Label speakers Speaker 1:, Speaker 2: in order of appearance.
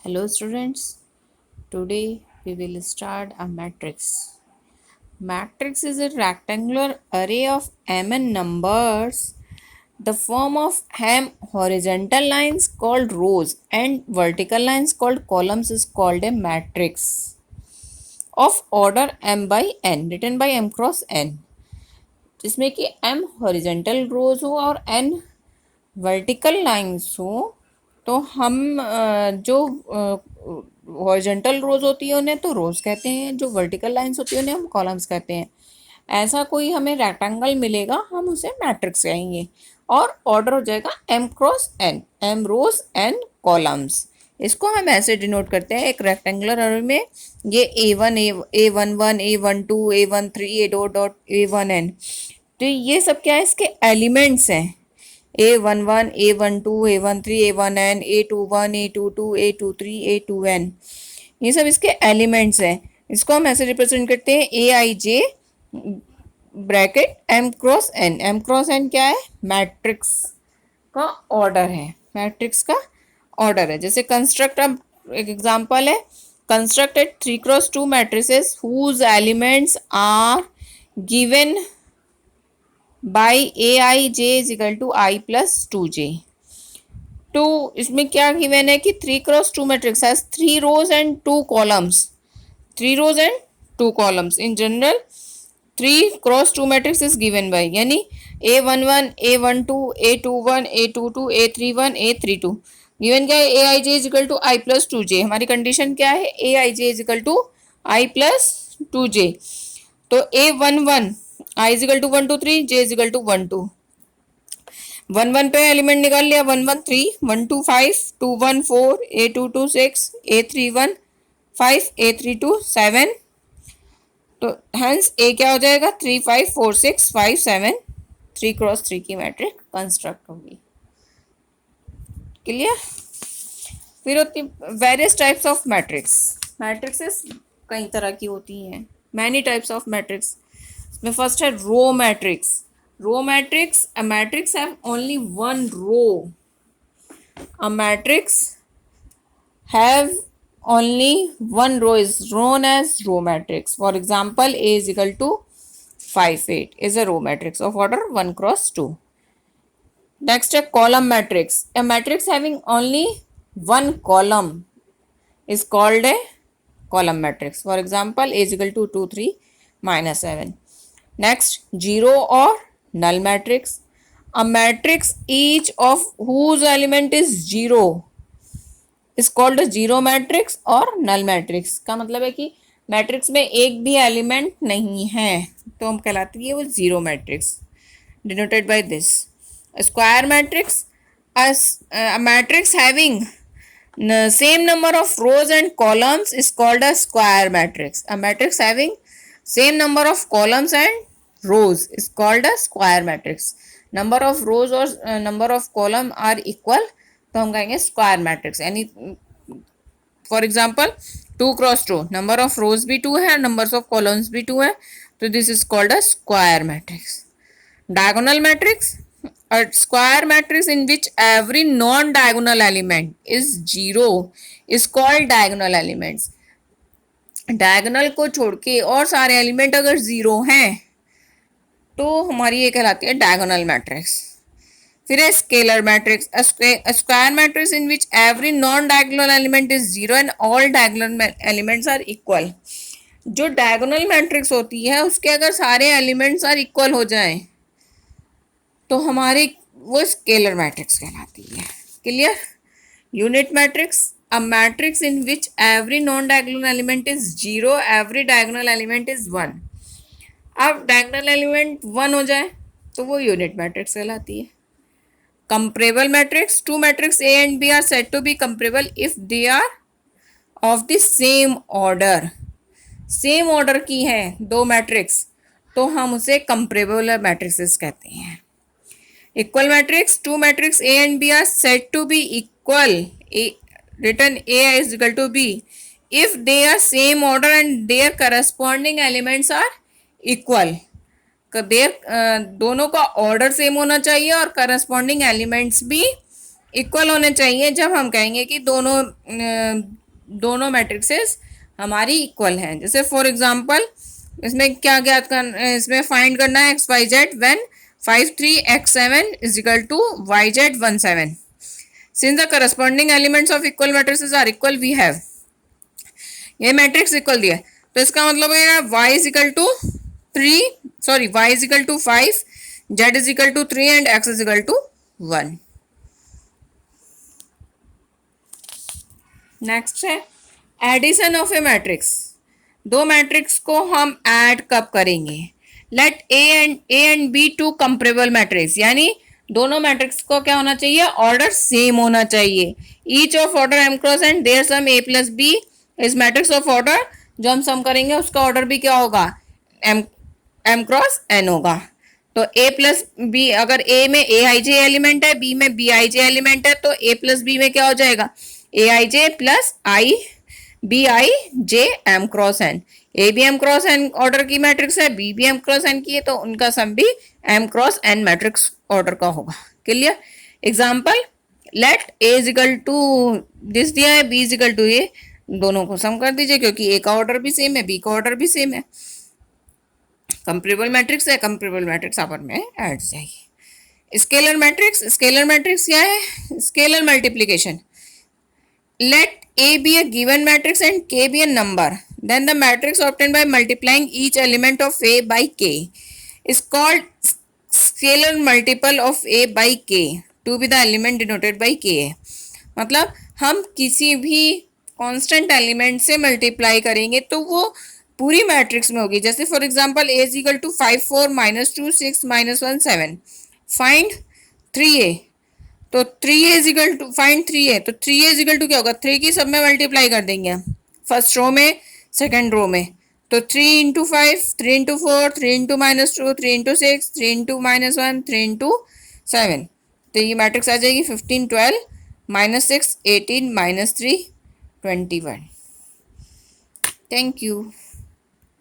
Speaker 1: Hello students, today we will start a matrix. Matrix is a rectangular array of mn numbers. The form of m horizontal lines called rows and vertical lines called columns is called a matrix of order m by n, written by m cross n, जिसमें कि m horizontal rows हो और n vertical lines हो। तो हम जो horizontal रोज होती है उन्हें तो रोज कहते हैं, जो वर्टिकल लाइंस होती है उन्हें हम कॉलम्स कहते हैं। ऐसा कोई हमें रेक्टेंगल मिलेगा हम उसे मैट्रिक्स कहेंगे और ऑर्डर हो जाएगा m क्रॉस n, m रोज n कॉलम्स। इसको हम ऐसे डिनोट करते हैं, एक रेक्टेंगुलर अरे में ये a1 a11 a12 a13 a dot dot a1n, तो ये सब क्या है, इसके एलिमेंट्स हैं। A11 A12 A13 A1n A21 A22 A23 A2n, ये सब इसके एलिमेंट्स हैं। इसको हम ऐसे रिप्रेजेंट करते हैं Aij bracket m cross n। m cross n क्या है, मैट्रिक्स का ऑर्डर है, मैट्रिक्स का ऑर्डर है। जैसे कंस्ट्रक्ट, अब एक एग्जांपल है, constructed 3x2 matrices whose elements are given by Aij is equal to I plus 2j। तो इसमें क्या गिवन है कि 3x2 matrix has 3 rows and 2 columns, 3 rows and 2 columns. In general 3x2 matrix is given by, यानी A11 A12 A21 A22 A31 A32 given क्या है, Aij is equal to I plus 2j। हमारी condition क्या है, Aij is equal to I plus 2j। तो A11 I is equal to 1 2 3 j is equal to 1 2, 1 1 पे element निकाल लिया, 1 1 3 1 2 5 2 1 4 A 2 2 6 A 3 1 5 A 3 2 7। तो हेंस ए क्या हो जाएगा, 3 5 4 6 5 7, 3x3 की मैट्रिक्स कंस्ट्रक्ट होगी। क्लियर। फिर होती various types of matrix. Matrices कई तरह की होती हैं, मैनी टाइप्स ऑफ मैट्रिक्स। इसमें फर्स्ट है row matrix. Row matrix, a matrix have only one row. A matrix have only one row is known as row matrix. For example, A is equal to 5 8 is a row matrix of order 1 cross 2. Next, a column matrix. A matrix having only one column is called a column matrix. For example, A is equal to 2 3 minus 7. Next, zero or null matrix. A matrix each of whose element is zero is called a zero matrix और null matrix। का मतलब है कि matrix में एक भी element नहीं है तो हम कहलाती है वो zero matrix, denoted by this. Square matrix, a matrix having same number of rows and columns is called a square matrix. A matrix having same number of columns and rows is called a square matrix. Number of rows और number of column are equal तो हम कहेंगे square matrix. यानी for example 2x2, number of रोज भी 2 है, number of columns भी 2 है, तो this is called a square matrix. Diagonal matrix, a square matrix in which every non-diagonal element is zero is called diagonal elements. Diagonal को छोड़ के और सारे एलिमेंट अगर जीरो हैं तो हमारी ये कहलाती है डायगोनल मैट्रिक्स। फिर है scalar matrix, square matrix in which every non diagonal element is zero and all diagonal elements are equal. जो डायगोनल मैट्रिक्स होती है उसके अगर सारे एलिमेंट्स आर इक्वल हो जाएं तो हमारी वो स्केलर मैट्रिक्स कहलाती है। Clear. Unit matrix, a matrix in which every non diagonal element is zero, every diagonal element is 1। अब डायगोनल एलिमेंट 1 हो जाए तो वो यूनिट मैट्रिक्स कहलाती है। Comparable matrix, two matrix A and B are said to be comparable if they are of the same order. Same order की है दो मैट्रिक्स तो हम उसे कंपेरेबल मैट्रिक्सेस कहते हैं। Equal matrix, two matrix A and B are said to be equal, written A is equal to B if they are same order and their corresponding elements are equal। देर दोनों का order same होना चाहिए और corresponding elements भी equal होने चाहिए जब हम कहेंगे कि दोनों मैट्रिक्सेस हमारी इक्वल हैं। जैसे फॉर एग्जांपल इसमें क्या ज्ञात करना, इसमें फाइंड करना है x y z when 5 3 x 7 is equal to y z 1 7। Since the corresponding elements of equal matrices are equal we have, ये मैट्रिक्स इक्वल दिया है तो इसका मतलब है y is equal to 3, sorry y is equal to 5, z is equal to 3 and x is equal to 1। Next है addition of a matrix. दो matrix को हम ऐड कब करेंगे? Let A and B two comparable matrix, यानी दोनों matrix को क्या होना चाहिए? ऑर्डर सेम होना चाहिए। Each of order m cross and their sum A plus B is matrix of order, जो हम सम करेंगे उसका ऑर्डर भी क्या होगा? एम क्रॉस एन होगा। तो ए प्लस बी, अगर ए में ए आई जे एलिमेंट है, बी में बी आई जे एलिमेंट है, तो ए प्लस बी में क्या हो जाएगा? A I J plus I B I J M cross N. A B M cross N order की मैट्रिक्स है, B B M cross N की है, तो उनका सम भी M cross N matrix order का होगा। Clear? Example, let A is equal to this दिया है, बी इज इक्वल टू ए, दोनों को सम कर दीजिए क्योंकि ए का ऑर्डर भी सेम है, बी का ऑर्डर भी सेम है। कंपेरेबल मैट्रिक्स है, कंपेरेबल मैट्रिक्स आपस में ऐड जाएगी। स्केलर मैट्रिक्स, स्केलर मैट्रिक्स क्या है? Scalar multiplication. Let A be a given matrix and K be a number. Then the matrix obtained by multiplying each element of A by K is called scalar multiple of A by K to be the element denoted by K है। मतलब हम किसी भी constant element से multiply करेंगे तो वो पूरी मैट्रिक्स में होगी। जैसे for example A is equal to 5 4 -2 6 -1 7, find 3A, तो 3A is equal to, find 3A, तो 3A इज इक्वल टू क्या होगा? 3 की सब में मल्टीप्लाई कर देंगे फर्स्ट रो में सेकंड रो में, तो 3 into 5, 3 into 4, 3 into -2, 3 into 6, 3 into -1, 3 into 7, तो ये मैट्रिक्स आ जाएगी 15 12 -6 18 -3 21। Thank you.